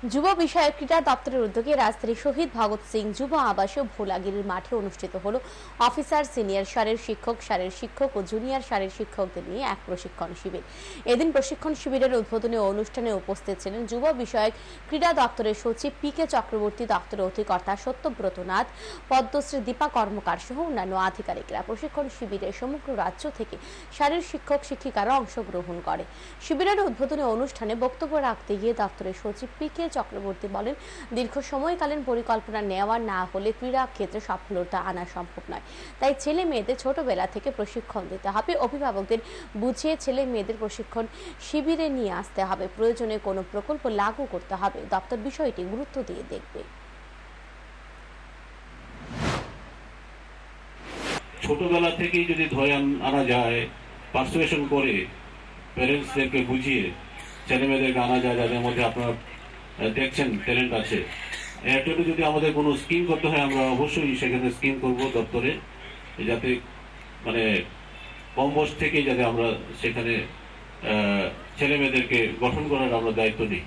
যুব বিষয়ক ক্রীড়া দপ্তরের উদ্যোগে রাজধানীর শহীদ ভগৎ সিং যুব আবাসীয় ভোলাগিরির মাঠে অনুষ্ঠিত হলো অফিসার, সিনিয়র সারের শিক্ষক ও জুনিয়র সারের শিক্ষকদের নিয়ে এক প্রশিক্ষণ শিবির। এদিন প্রশিক্ষণ শিবিরের উদ্বোধনী অনুষ্ঠানে উপস্থিত ছিলেন যুব বিষয়ক ক্রীড়া দপ্তরের সচিব পি.কে. চক্রবর্তী, দপ্তরের অধিকর্তা সত্যব্রত নাথ, পদ্মশ্রী দীপা কর্মকার সহ অন্যান্য আধিকারিকরা। প্রশিক্ষণ শিবিরে সমগ্র রাজ্য থেকে সারের শিক্ষক শিক্ষিকারা অংশগ্রহণ করে। শিবিরের উদ্বোধনী অনুষ্ঠানে বক্তব্য রাখতে গিয়ে দপ্তরের সচিব পি.কে. চক্রবর্তী বলেন, দীর্ঘ সময়কালীন পরিকল্পনা নেওয়া না হলে ক্রীড়া ক্ষেত্রে সফলতা আনা সম্ভব নয়। তাই ছেলে মেয়েদের ছোটবেলা থেকে প্রশিক্ষণ দিতে হবে। অভিভাবকদের বুঝিয়ে ছেলে মেয়েদের প্রশিক্ষণ শিবিরে নিয়ে আসতে হবে। প্রয়োজনে কোনো প্রকল্প লাগু করতে হবে। দপ্তর বিষয়টি গুরুত্ব দিয়ে দেখবে। ছোটবেলা থেকেই যদি ধরে আনা যায়, পার্সুয়েশন করে প্যারেন্টসদেরকে বুঝিয়ে ছেলে মেয়েদেরকে আনা যায়, যাদের মধ্যে আপনারা দেখছেন ট্যালেন্ট আছে, এর যদি আমাদের কোনো স্কিম করতে হয়, আমরা অবশ্যই সেখানে স্কিম করব দপ্তরে, যাতে মানে কম বয়স থেকেই যাতে আমরা সেখানে ছেলে মেয়েদেরকে গঠন করার আমরা দায়িত্ব নিই।